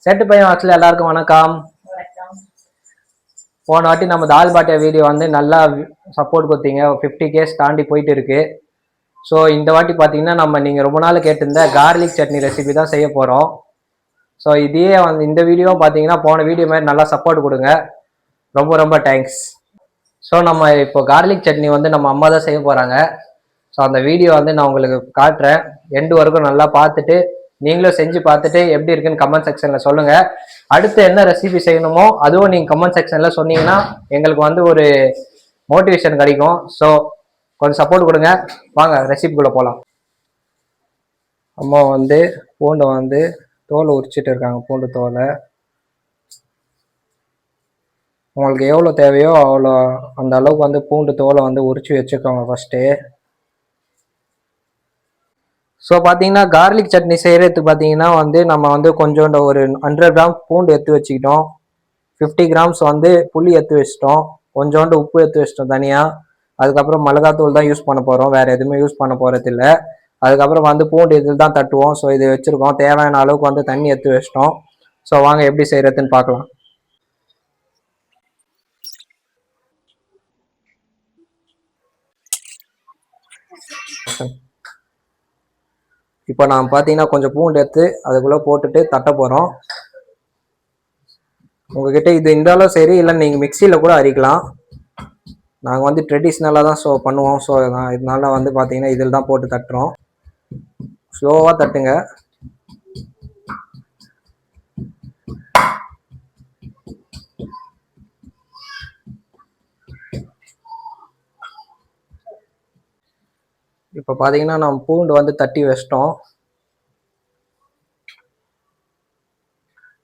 Set பையன் வாட்ஸ்ல எல்லாருக்கும் வணக்கம். போன வாட்டி நம்ம தால் பாட்டியா வீடியோ வந்து நல்லா சப்போர்ட் கொடுத்தீங்க. 50K தாண்டி போயிட்டு இருக்கு. ஸோ இந்த வாட்டி பார்த்தீங்கன்னா நம்ம நீங்கள் ரொம்ப நாள் கேட்டிருந்த கார்லிக் சட்னி ரெசிபி தான் செய்ய போகிறோம். ஸோ இதையே வந்து இந்த வீடியோ பார்த்தீங்கன்னா போன வீடியோ மாதிரி நல்லா சப்போர்ட் கொடுங்க. ரொம்ப ரொம்ப தேங்க்ஸ். ஸோ நம்ம இப்போ கார்லிக் சட்னி வந்து நம்ம அம்மா தான் செய்ய போகிறாங்க. ஸோ அந்த வீடியோ வந்து நான் உங்களுக்கு காட்டுறேன். எண்டு வரைக்கும் நல்லா பார்த்துட்டு நீங்களும் செஞ்சு பார்த்துட்டு எப்படி இருக்குன்னு கமெண்ட் செக்ஷனில் சொல்லுங்கள். அடுத்து என்ன ரெசிபி செய்யணுமோ அதுவும் நீங்கள் கமெண்ட் செக்ஷனில் சொன்னீங்கன்னா எங்களுக்கு வந்து ஒரு மோட்டிவேஷன் கிடைக்கும். ஸோ கொஞ்சம் சப்போர்ட் கொடுங்க. வாங்க ரெசிபிக்குள்ளே போகலாம். அம்மா வந்து பூண்டை வந்து தோலை உரிச்சிட்டு இருக்காங்க. பூண்டு தோலை உங்களுக்கு எவ்வளோ தேவையோ அவ்வளோ அந்த அளவுக்கு வந்து பூண்டு தோலை வந்து உரிச்சு வச்சுக்கோங்க ஃபஸ்ட்டு. ஸோ பார்த்தீங்கன்னா கார்லிக் சட்னி செய்கிறதுக்கு பார்த்தீங்கன்னா வந்து நம்ம வந்து கொஞ்சோண்ட ஒரு 100 கிராம் பூண்டு எடுத்து வச்சுக்கிட்டோம். 50 கிராம்ஸ் வந்து புளி எடுத்து வச்சிட்டோம். கொஞ்சோண்டு உப்பு எடுத்து வச்சிட்டோம் தனியாக. அதுக்கப்புறம் மிளகாத்தூள் தான் யூஸ் பண்ண போகிறோம், வேறு எதுவுமே யூஸ் பண்ண போகிறது இல்லை. அதுக்கப்புறம் வந்து பூண்டு இதில் தான் தட்டுவோம். ஸோ இது வச்சுருக்கோம். தேவையான அளவுக்கு வந்து தண்ணி எடுத்து வச்சிட்டோம். ஸோ வாங்க எப்படி செய்கிறதுன்னு பார்க்கலாம். இப்போ நான் பார்த்தீங்கன்னா கொஞ்சம் பூண்டு எடுத்து அதுக்குள்ளே போட்டுட்டு தட்ட போகிறோம். உங்ககிட்ட இது இருந்தாலும் சரி, இல்லை நீங்கள் மிக்சியில் கூட அரைக்கலாம். நாங்கள் வந்து ட்ரெடிஷ்னலாக தான் பண்ணுவோம். ஸோ இதனால வந்து பார்த்தீங்கன்னா இதில் தான் போட்டு தட்டுறோம். ஸ்லோவாக தட்டுங்க. இப்போ பார்த்தீங்கன்னா நம்ம பூண்டு வந்து தட்டி வச்சிட்டோம்.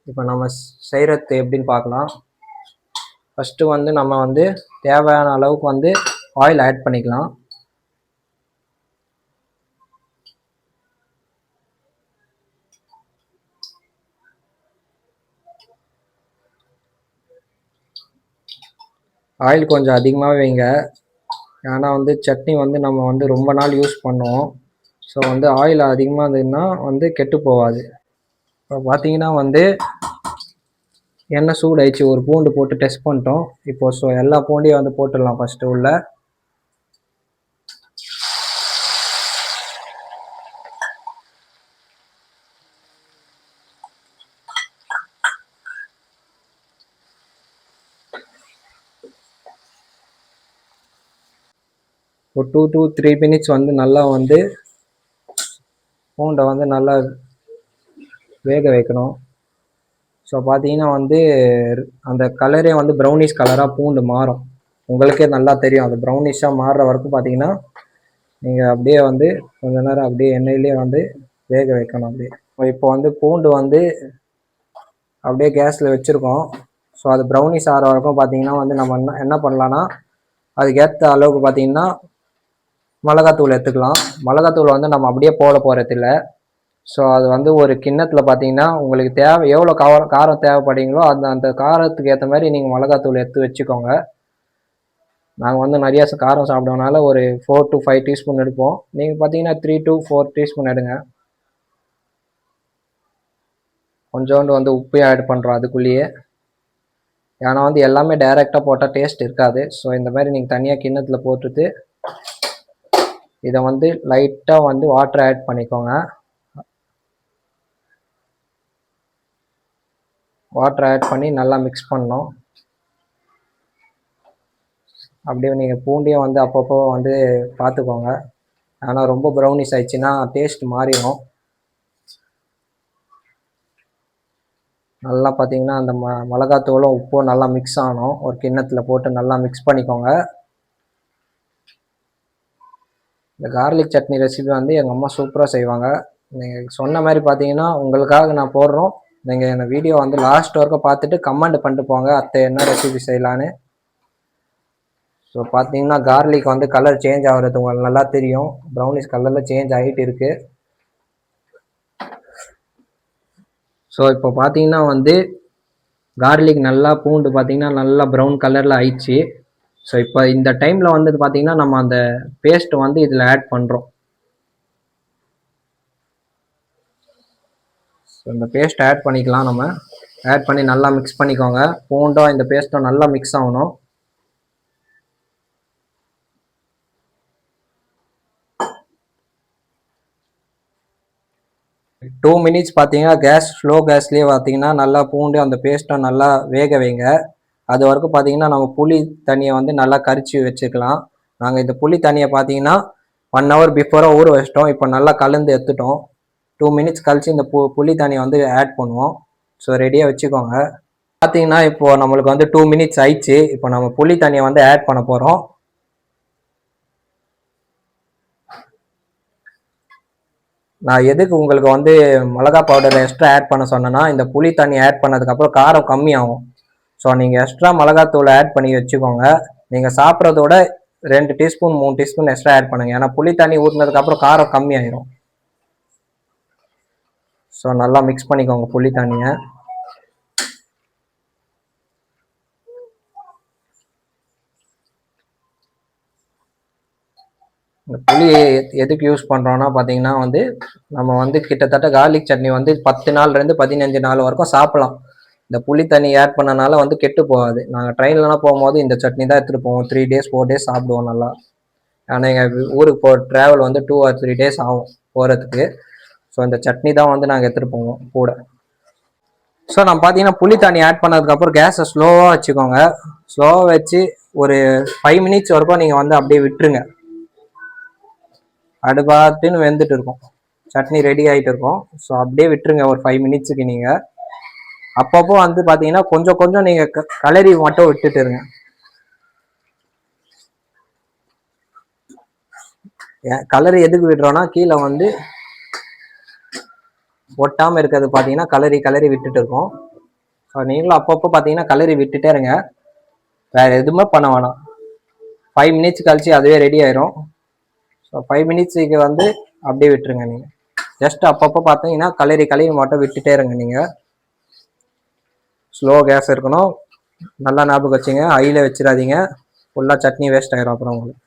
இப்போ நம்ம செய்கிறது எப்படின்னு பார்க்கலாம். ஃபஸ்ட்டு வந்து நம்ம வந்து தேவையான அளவுக்கு வந்து ஆயில் ஆட் பண்ணிக்கலாம். ஆயில் கொஞ்சம் அதிகமாக வைங்க. ஏன்னா வந்து சட்னி வந்து நம்ம வந்து ரொம்ப நாள் யூஸ் பண்ணுவோம். ஸோ வந்து ஆயில் அதிகமாக இருந்ததுன்னா வந்து கெட்டு போகாது. இப்போ பார்த்தீங்கன்னா வந்து எண்ணெய் சூடாயிடுச்சு. ஒரு பூண்டு போட்டு டெஸ்ட் பண்ணிட்டோம். இப்போ ஸோ எல்லா பூண்டையும் வந்து போட்டுடலாம் ஃபஸ்ட்டு உள்ள. ஒரு 2 to 3 மினிட்ஸ் வந்து நல்லா வந்து பூண்டை வந்து நல்லா வேக வைக்கணும். ஸோ பார்த்தீங்கன்னா வந்து அந்த கலரே வந்து ப்ரௌனிஷ் கலராக பூண்டு மாறும். உங்களுக்கே நல்லா தெரியும். அது ப்ரௌனிஷாக மாறுற வரைக்கும் பார்த்தீங்கன்னா நீங்கள் அப்படியே வந்து கொஞ்ச நேரம் அப்படியே எண்ணெயிலே வந்து வேக வைக்கணும். அப்படியே இப்போ வந்து பூண்டு வந்து அப்படியே கேஸில் வச்சுருக்கோம். ஸோ அது ப்ரௌனிஷ் ஆகிற வரைக்கும் பார்த்தீங்கன்னா வந்து நம்ம என்ன பண்ணலான்னா அதுக்கேற்ற அளவுக்கு பார்த்தீங்கன்னா மிளகாத்தூள் எடுத்துக்கலாம். மிளகாத்தூள் வந்து நம்ம அப்படியே போட போகிறதில்ல. ஸோ அது வந்து ஒரு கிண்ணத்தில் பார்த்தீங்கன்னா உங்களுக்கு எவ்வளோ காரம் தேவைப்படுங்களோ அந்த காரத்துக்கு ஏற்ற மாதிரி நீங்கள் மிளகாத்தூள் எடுத்து வச்சுக்கோங்க. நாங்கள் வந்து நிறையா காரம் சாப்பிட்டோம்னால ஒரு 4 to 5 டீஸ்பூன் எடுப்போம். நீங்கள் பார்த்தீங்கன்னா 3 to 4 டீஸ்பூன் எடுங்க. கொஞ்சோண்டு வந்து உப்பு ஆட் பண்ணுறோம் அதுக்குள்ளேயே. ஏன்னா வந்து எல்லாமே டைரெக்டாக போட்டால் டேஸ்ட் இருக்காது. ஸோ இந்த மாதிரி நீங்கள் தனியாக கிண்ணத்தில் போட்டுட்டு இதை வந்து லைட்டாக வந்து வாட்டர் ஆட் பண்ணிக்கோங்க. வாட்டர் ஆட் பண்ணி நல்லா மிக்ஸ் பண்ணணும். அப்படியே நீங்கள் பூண்டையும் வந்து அப்பப்போ வந்து பார்த்துக்கோங்க. ஆனால் ரொம்ப ப்ரௌனிஷ் ஆயிடுச்சுன்னா டேஸ்ட் மாறிடும். நல்லா பார்த்தீங்கன்னா அந்த மிளகாத்தூளும் உப்பும் நல்லா மிக்ஸ் ஆகணும். ஒரு கிண்ணத்தில் போட்டு நல்லா மிக்ஸ் பண்ணிக்கோங்க. இந்த கார்லிக் சட்னி ரெசிபி வந்து எங்கள் அம்மா சூப்பராக செய்வாங்க. நீங்கள் சொன்ன மாதிரி பார்த்தீங்கன்னா உங்களுக்காக நான் போடுறோம். நீங்கள் இந்த வீடியோ வந்து லாஸ்ட் வரைக்கும் பார்த்துட்டு கமெண்ட் பண்ணிட்டு போங்க அத்தை என்ன ரெசிபி செய்யலான்னு. ஸோ பார்த்தீங்கன்னா கார்லிக் வந்து கலர் சேஞ்ச் ஆகிறது உங்களுக்கு நல்லா தெரியும். ப்ரௌனிஷ் கலரில் சேஞ்ச் ஆகிட்டு இருக்கு. ஸோ இப்போ பார்த்தீங்கன்னா வந்து கார்லிக் நல்லா பூண்டு பார்த்தீங்கன்னா நல்லா ப்ரௌன் கலரில் ஆயிடுச்சு. ஸோ இப்போ இந்த டைமில் வந்து பார்த்தீங்கன்னா நம்ம அந்த பேஸ்ட் வந்து இதில் ஆட் பண்ணுறோம். ஸோ இந்த பேஸ்ட் ஆட் பண்ணிக்கலாம். நம்ம ஆட் பண்ணி நல்லா மிக்ஸ் பண்ணிக்கோங்க. பூண்டும் இந்த பேஸ்ட்டும் நல்லா மிக்ஸ் ஆகணும். டூ மினிட்ஸ் பார்த்தீங்கன்னா கேஸ் ஸ்லோ கேஸ்லேயே பார்த்தீங்கன்னா நல்லா பூண்டு அந்த பேஸ்ட்டை நல்லா வேக வைங்க. அது வரைக்கும் பார்த்தீங்கன்னா நம்ம புளி தண்ணியை வந்து நல்லா கரிச்சு வச்சுக்கலாம். நாங்கள் இந்த புளி தண்ணியை பார்த்தீங்கன்னா 1 hour பிஃபோராக ஊற வச்சிட்டோம். இப்போ நல்லா கலந்து எடுத்துட்டோம். 2 மினிட்ஸ் கழிச்சு இந்த புளி தண்ணியை வந்து ஆட் பண்ணுவோம். ஸோ ரெடியாக வச்சுக்கோங்க. பார்த்தீங்கன்னா இப்போ நம்மளுக்கு வந்து 2 மினிட்ஸ் ஆயிடுச்சு. இப்போ நம்ம புளி தண்ணியை வந்து ஆட் பண்ண போகிறோம். நான் எதுக்கு உங்களுக்கு வந்து மிளகா பவுடர் எக்ஸ்ட்ரா ஆட் பண்ண சொன்னேன்னா, இந்த புளி தண்ணி ஆட் பண்ணதுக்கப்புறம் காரம் கம்மியாகும். ஸோ நீங்கள் எக்ஸ்ட்ரா மிளகாத்தூள் ஆட் பண்ணி வச்சுக்கோங்க. நீங்கள் சாப்பிட்றதோட 2 டீஸ்பூன் 3 டீஸ்பூன் எக்ஸ்ட்ரா ஆட் பண்ணுங்க. ஏன்னா புளி தண்ணி ஊற்றினதுக்கப்புறம் காரம் கம்மியாயிரும். ஸோ நல்லா மிக்ஸ் பண்ணிக்கோங்க புளி தண்ணியை. இந்த புளி எதுக்கு யூஸ் பண்ணுறோன்னா பார்த்தீங்கன்னா வந்து நம்ம வந்து கிட்டத்தட்ட கார்லிக் சட்னி வந்து 10 நாள்லேருந்து 15 நாள் வரைக்கும் சாப்பிடலாம். இந்த புளி தண்ணி ஆட் பண்ணனால வந்து கெட்டு போகாது. நாங்கள் ட்ரெயின்லலாம் போகும்போது இந்த சட்னி தான் எடுத்துகிட்டு போவோம். 3 days 4 days சாப்பிடுவோம் நல்லா. ஆனால் எங்கள் ஊருக்கு ட்ராவல் வந்து 2 or 3 days ஆகும் போகிறதுக்கு. ஸோ இந்த சட்னி தான் வந்து நாங்கள் எடுத்துகிட்டு போவோம் கூட. ஸோ நம்ம பார்த்தீங்கன்னா புளி தண்ணி ஆட் பண்ணதுக்கப்புறம் கேஸை ஸ்லோவாக வச்சுக்கோங்க. ஸ்லோவாக வச்சு ஒரு 5 minutes வரைக்கும் நீங்கள் வந்து அப்படியே விட்டுருங்க. அடுப்பாத்துன்னு வெந்துட்டு இருக்கும். சட்னி ரெடி ஆகிட்டு இருக்கும். ஸோ அப்படியே விட்டுருங்க ஒரு 5 minutes நீங்கள். அப்பப்போ வந்து பார்த்தீங்கன்னா கொஞ்சம் கொஞ்சம் நீங்கள் கலரி மட்டும் விட்டுட்டு இருங்க. கலரி எதுக்கு விடுறோன்னா கீழே வந்து ஒட்டாமல் இருக்கிறது பார்த்தீங்கன்னா கலரி விட்டுட்டு இருக்கோம். ஸோ நீங்களும் அப்பப்போ பார்த்தீங்கன்னா கலரி விட்டுட்டே இருங்க. வேறு எதுவுமே பண்ண வேணாம். 5 minutes கழிச்சு அதுவே ரெடி ஆயிரும். ஸோ 5 minutes வந்து அப்படியே விட்டுருங்க. நீங்கள் ஜஸ்ட் அப்பப்போ பார்த்தீங்கன்னா கலரி மட்டும் விட்டுட்டே இருங்க. நீங்கள் ஸ்லோ கேஸ் இருக்கணும். நல்லா ஞாபகம் வச்சுங்க. ஹையில் வச்சிடாதீங்க. ஃபுல்லாக சட்னி வேஸ்ட் ஆயிரும் அப்புறம் உங்களுக்கு.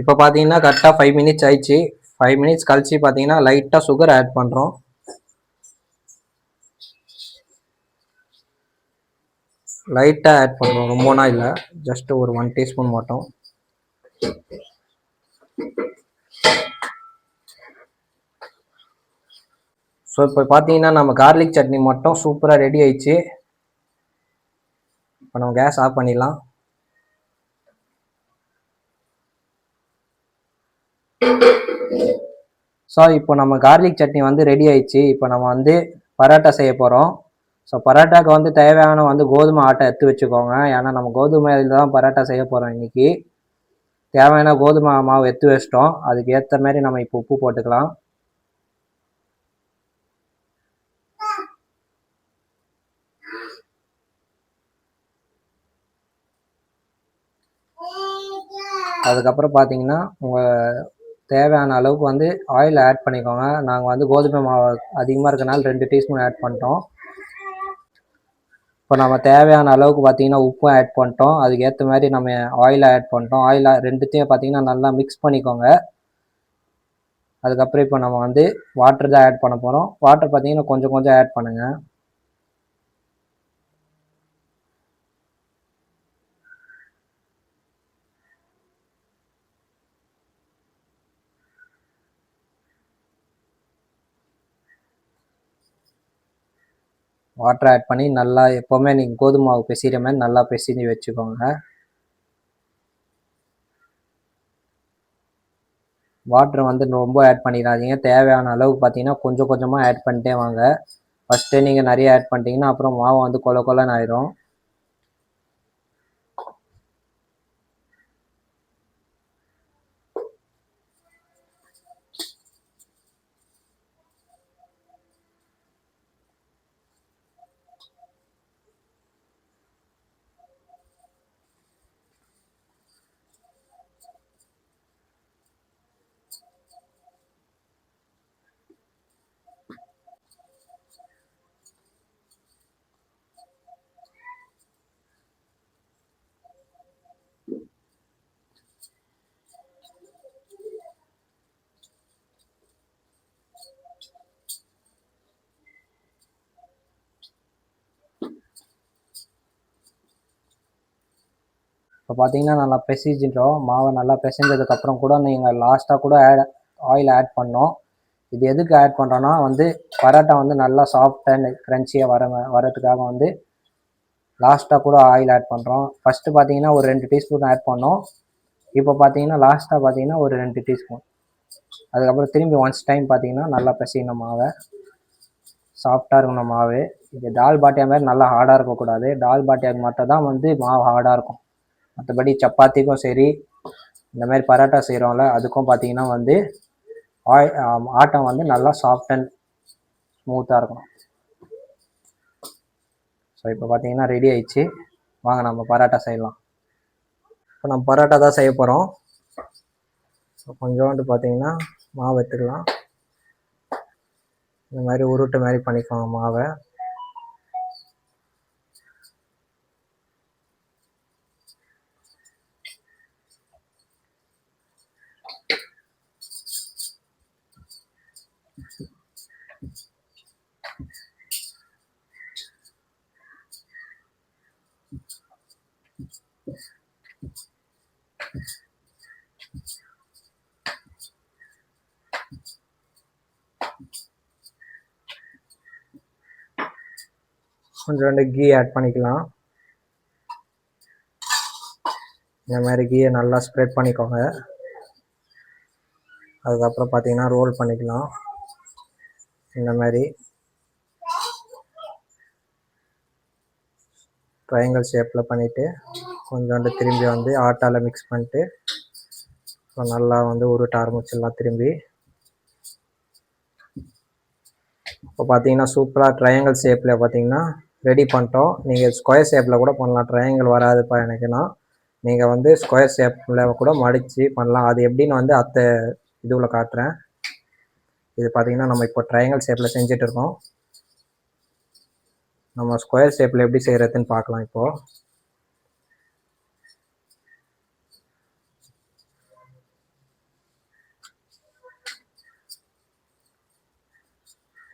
இப்போ பார்த்தீங்கன்னா கரெக்டாக 5 minutes ஆயிடுச்சு. 5 minutes கழிச்சு பார்த்தீங்கன்னா லைட்டாக சுகர் ஆட் பண்ணுறோம். லைட்டாக ஆட் பண்ணுறோம், ரொம்பனா இல்லை. ஜஸ்ட் ஒரு 1 teaspoon மட்டும். ஸோ இப்போ பார்த்தீங்கன்னா நம்ம கார்லிக் சட்னி மட்டும் சூப்பராக ரெடி ஆயிடுச்சு. இப்போ நம்ம கேஸ் ஆஃப் பண்ணிடலாம். ஸோ இப்போ நம்ம கார்லிக் சட்னி வந்து ரெடி ஆயிடுச்சு. இப்போ நம்ம வந்து பரோட்டா செய்ய போகிறோம். ஸோ பரோட்டாவுக்கு வந்து தேவையான வந்து கோதுமை ஆட்டை எடுத்து வச்சுக்கோங்க. ஏன்னா நம்ம கோதுமையில் தான் பரோட்டா செய்ய போகிறோம் இன்றைக்கி. தேவையான கோதுமை மாவு எடுத்து வச்சிட்டோம். அதுக்கு ஏற்ற மாதிரி நம்ம இப்போ உப்பு போட்டுக்கலாம். அதுக்கப்புறம் பார்த்தீங்கன்னா உங்கள் தேவையான அளவுக்கு வந்து ஆயில் ஆட் பண்ணிக்கோங்க. நாங்கள் வந்து கோதுமை மாவு அதிகமாக இருக்கனால 2 teaspoon ஆட் பண்ணிட்டோம். இப்போ நம்ம தேவையான அளவுக்கு பார்த்தீங்கன்னா உப்பும் ஆட் பண்ணிட்டோம். அதுக்கு ஏற்ற மாதிரி நம்ம ஆயில் ஆட் பண்ணிட்டோம். ஆயில் ரெண்டுத்தையும் பார்த்தீங்கன்னா நல்லா மிக்ஸ் பண்ணிக்கோங்க. அதுக்கப்புறம் இப்போ நம்ம வந்து வாட்டர் தான் ஆட் பண்ண போகிறோம். வாட்டர் பார்த்தீங்கன்னா கொஞ்சம் கொஞ்சம் ஆட் பண்ணுங்கள். வாட்டர் ஆட் பண்ணி நல்லா எப்போவுமே நீங்கள் கோதுமை மாவு பிசைகிற மாதிரி நல்லா பிசைஞ்சு வச்சுக்கோங்க. வாட்டர் வந்து ரொம்ப ஆட் பண்ணிடாதீங்க. தேவையான அளவுக்கு பார்த்தீங்கன்னா கொஞ்சம் கொஞ்சமாக ஆட் பண்ணிட்டே வாங்க. ஃபஸ்ட்டு நீங்கள் நிறைய ஆட் பண்ணிட்டீங்கன்னா அப்புறம் மாவு வந்து கொல கொலன்னு ஆயிரும். இப்போ பார்த்தீங்கன்னா நல்லா பிசைஞ்சிட்டோம். மாவை நல்லா பிசைஞ்சதுக்கப்புறம் கூட நீங்கள் லாஸ்ட்டாக கூட ஆயில் ஆட் பண்ணோம். இது எதுக்கு ஆட் பண்ணுறோன்னா வந்து பரோட்டா வந்து நல்லா சாஃப்ட் அண்ட் க்ரன்ச்சியாக வரதுக்காக வந்து லாஸ்ட்டாக கூட ஆயில் ஆட் பண்ணுறோம். ஃபஸ்ட்டு பார்த்தீங்கன்னா ஒரு 2 டீஸ்பூன் ஆட் பண்ணோம். இப்போ பார்த்தீங்கன்னா லாஸ்ட்டாக பார்த்தீங்கன்னா ஒரு 2 டீஸ்பூன். அதுக்கப்புறம் திரும்பி ஒன்ஸ் டைம் பார்த்தீங்கன்னா நல்லா பிசையணும் மாவை. சாஃப்டாக இருக்கணும் மாவு. இது தால் பாட்டியா மாதிரி நல்லா ஹார்டாக இருக்கக்கூடாது. தால் பாட்டியாவுக்கு மட்டும் தான் வந்து மாவு ஹார்டாக இருக்கும். மற்றபடி சப்பாத்திக்கும் சரி, இந்த மாதிரி பரோட்டா செய்கிறோம்ல அதுக்கும் பார்த்தீங்கன்னா வந்து ஆட்டம் வந்து நல்லா சாஃப்ட் அண்ட் ஸ்மூத்தாக இருக்கணும். ஸோ இப்போ பார்த்தீங்கன்னா ரெடி ஆயிடுச்சு. வாங்க நம்ம பரோட்டா செய்யலாம். இப்போ நம்ம பரோட்டா தான் செய்ய போகிறோம். ஸோ கொஞ்சோண்டு பார்த்தீங்கன்னா மாவு எடுத்துக்கலாம். இந்த மாதிரி உருட்டு மாதிரி பண்ணிக்கோங்க மாவை. கொஞ்சோண்டு கீ ஆட் பண்ணிக்கலாம். இந்த மாதிரி கீயை நல்லா ஸ்ப்ரெட் பண்ணிக்கோங்க. அதுக்கப்புறம் பார்த்தீங்கன்னா ரோல் பண்ணிக்கலாம். இந்த மாதிரி ட்ரையாங்கிள் ஷேப்பில் பண்ணிவிட்டு கொஞ்சோண்டு திரும்பி வந்து ஆட்டாவில் மிக்ஸ் பண்ணிட்டு நல்லா வந்து உருட்ட ஆரம்பிச்சிடலாம் திரும்பி. இப்போ பார்த்தீங்கன்னா சூப்பராக ட்ரையாங்கிள் ஷேப்பில் பார்த்தீங்கன்னா ரெடி பண்ணிட்டோம். நீங்கள் ஸ்கொயர் ஷேப்பில் கூட பண்ணலாம். ட்ரையாங்கிள் வராதுப்பா எனக்குன்னா நீங்கள் வந்து ஸ்கொயர் ஷேப்பில் கூட மடித்து பண்ணலாம். அது எப்படின்னு வந்து இதுவில் காட்டுறேன். இது பார்த்தீங்கன்னா நம்ம இப்போ ட்ரையாங்கிள் ஷேப்பில் செஞ்சுட்டு இருக்கோம். நம்ம ஸ்கொயர் ஷேப்பில் எப்படி செய்கிறதுன்னு பார்க்கலாம். இப்போது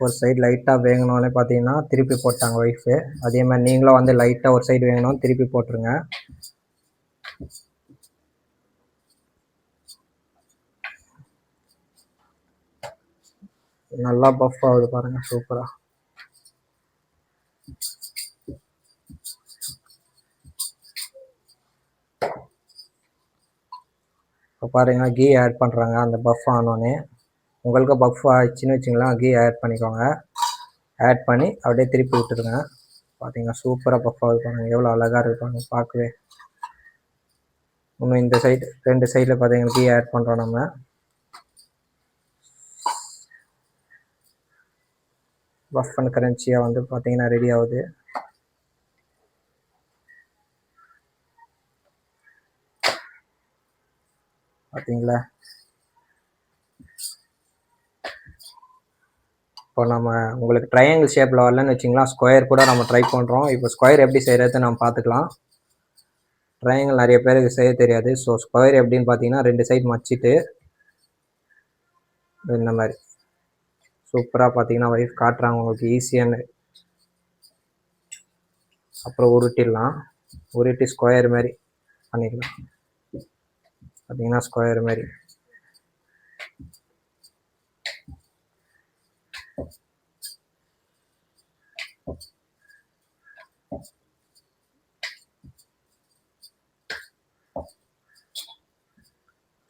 ஒரு சைடு லைட்டாக வேகணும்னே பார்த்தீங்கன்னா திருப்பி போட்டாங்க ஒய்ஃபு. அதே மாதிரி நீங்களும் வந்து லைட்டாக ஒரு சைடு வேகணும் திருப்பி போட்டுருங்க. நல்லா பஃப் ஆகுது பாருங்கள், சூப்பராக. இப்போ பாருங்க கீ ஆட் பண்ணுறாங்க. அந்த பஃப் ஆனோடனே உங்களுக்கு பஃப் ஆயிடுச்சுன்னு வச்சுங்களேன், கீ ஆட் பண்ணிக்கோங்க. ஆட் பண்ணி அப்படியே திருப்பி விட்டுருங்க. பார்த்தீங்கன்னா சூப்பராக பஃப் ஆகுது பாருங்கள், எவ்வளோ அழகாக இருப்பாங்க பார்க்கவே. இன்னும் இந்த சைடு 2 சைடில் பார்த்தீங்கன்னா கீ ஆட் பண்ணுறோம். நம்ம பஃப் அண்ட் கிரன்ச்சியாக வந்து பார்த்தீங்கன்னா ரெடி ஆகுது. பார்த்தீங்களா? இப்போ நம்ம உங்களுக்கு ட்ரையாங்கிள் ஷேப்பில் வரலன்னு வச்சிங்களா, ஸ்கொயர் கூட நம்ம ட்ரை பண்ணுறோம். இப்போ ஸ்கொயர் எப்படி செய்கிறது நம்ம பார்த்துக்கலாம். ட்ரையாங்கிள் நிறைய பேருக்கு செய்ய தெரியாது. ஸோ ஸ்கொயர் எப்படின்னு பார்த்தீங்கன்னா 2 சைடு மச்சிட்டு இந்த மாதிரி சூப்பராக பார்த்தீங்கன்னா ஒய்ஃப் காட்டுறாங்க உங்களுக்கு ஈஸியானு. அப்புறம் உருட்டிடலாம். உருட்டி ஸ்கொயர் மாதிரி பண்ணிக்கலாம். பார்த்தீங்கன்னா ஸ்கொயர் மாதிரி.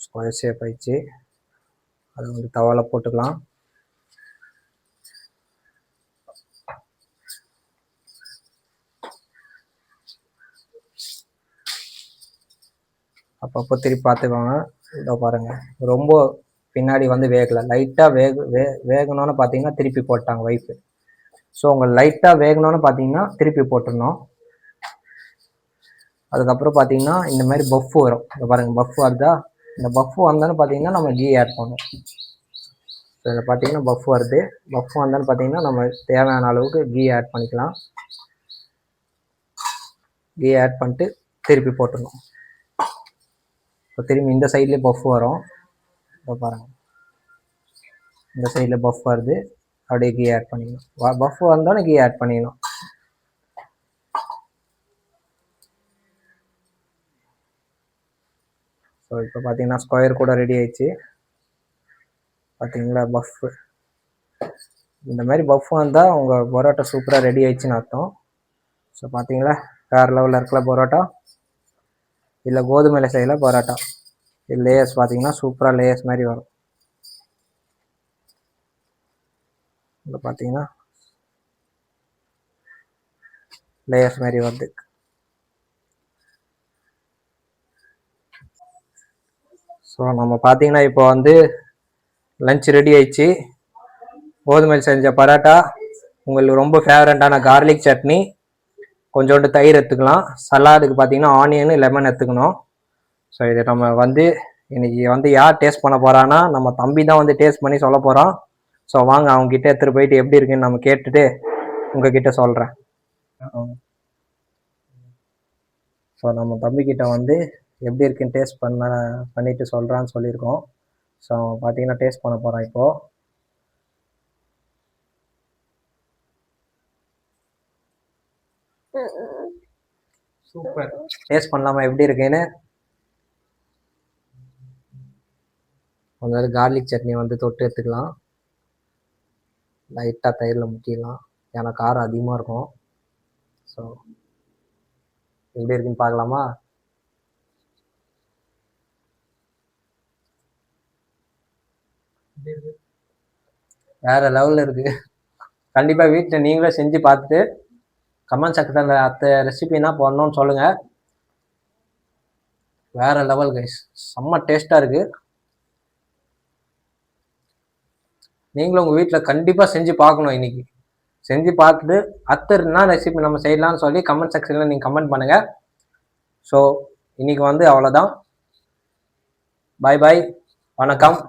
ஸ்கொயர் ஷேப் ஆயிடுச்சு. அது வந்து தவாவில் போட்டுக்கலாம். அப்பப்போ திருப்பி பார்த்துக்கோங்க. இதோ பாருங்கள், ரொம்ப பின்னாடி வந்து வேகலை, லைட்டாக வேகணும்னு பார்த்தீங்கன்னா திருப்பி போட்டாங்க ஒய்ஃபு. ஸோ உங்கள் லைட்டாக வேகணும்னு பார்த்தீங்கன்னா திருப்பி போட்டுடணும். அதுக்கப்புறம் பார்த்தீங்கன்னா இந்த மாதிரி பஃப் வரும். இதை பாருங்கள், பஃப் வருதா? இந்த பஃப் வந்தோன்னு பார்த்தீங்கன்னா நம்ம கீ ஆட் பண்ணணும். இதில் பார்த்தீங்கன்னா பஃப் வருது. பஃப் வந்தோன்னு பார்த்தீங்கன்னா நம்ம தேவையான அளவுக்கு கீ ஆட் பண்ணிக்கலாம். கீ ஆட் பண்ணிட்டு திருப்பி போட்டுடணும். இப்போ திரும்பி இந்த சைட்லேயே பஃப் வரும். இப்போ பாருங்கள், இந்த சைடில் பஃப் வருது. அப்படியே கீ ஆட் பண்ணிக்கணும். பஃப் வந்தோடனே கீ ஆட் பண்ணிக்கணும். இப்போ பார்த்தீங்கன்னா ஸ்கொயர் கூட ரெடி ஆயிடுச்சு. பார்த்தீங்களா பஃப், இந்த மாதிரி பஃப் வந்தால் உங்கள் பரோட்டா சூப்பராக ரெடி ஆயிடுச்சுன்னு அர்த்தம். ஸோ பார்த்தீங்களா வேறு லெவலில் இருக்கல பரோட்டா. இல்லை கோதுமையில் செய்யல பரோட்டா, இது லேயர்ஸ் பார்த்தீங்கன்னா சூப்பராக லேயர்ஸ் மாதிரி வரும். இப்போ பார்த்தீங்கன்னா லேயர்ஸ் மாதிரி வருது. ஸோ நம்ம பார்த்தீங்கன்னா இப்போ வந்து லஞ்ச் ரெடி ஆயிடுச்சு. கோதுமையில் செஞ்ச பரோட்டா, உங்களுக்கு ரொம்ப ஃபேவரட்டான கார்லிக் சட்னி, கொஞ்சோண்டு தயிர் எடுத்துக்கலாம். சலாடுக்கு பார்த்தீங்கன்னா ஆனியனு லெமன் எடுத்துக்கணும். ஸோ இது நம்ம வந்து இன்னைக்கு வந்து யார் டேஸ்ட் பண்ண போகிறான்னா நம்ம தம்பி தான் வந்து டேஸ்ட் பண்ணி சொல்ல போகிறான். ஸோ வாங்க அவங்ககிட்ட எடுத்துகிட்டு போயிட்டு எப்படி இருக்குன்னு நம்ம கேட்டுட்டு உங்ககிட்ட சொல்கிறேன். ஸோ நம்ம தம்பிக்கிட்ட வந்து எப்படி இருக்குன்னு டேஸ்ட் பண்ணிட்டு சொல்கிறான்னு சொல்லியிருக்கோம். ஸோ பார்த்தீங்கன்னா டேஸ்ட் பண்ண போகிறான் இப்போது. சூப்பர், டேஸ்ட் பண்ணலாமா எப்படி இருக்குன்னு? கொஞ்சம் கார்லிக் சட்னி வந்து தொட்டு எடுத்துக்கலாம். லைட்டாக தயிரில் முக்கிடலாம், ஏன்னா காரம் அதிகமாக இருக்கும். ஸோ எப்படி இருக்குன்னு பார்க்கலாமா? வேற லெவலில் இருக்குது. கண்டிப்பாக வீட்டில் நீங்களே செஞ்சு பார்த்துட்டு கமெண்ட் செக்ஷனில் அடுத்த ரெசிபி என்ன போடணும்னு சொல்லுங்கள். வேற லெவல் கைஸ், செம்ம டேஸ்ட்டாக இருக்குது. நீங்களும் உங்கள் வீட்டில் கண்டிப்பாக செஞ்சு பார்க்கணும். இன்னைக்கு செஞ்சு பார்த்துட்டு அடுத்த என்ன ரெசிபி நம்ம செய்யலாம்னு சொல்லி கமெண்ட் செக்ஷனில் நீங்கள் கமெண்ட் பண்ணுங்கள். ஸோ இன்னைக்கு வந்து அவ்வளோதான். பாய் பாய், வணக்கம்.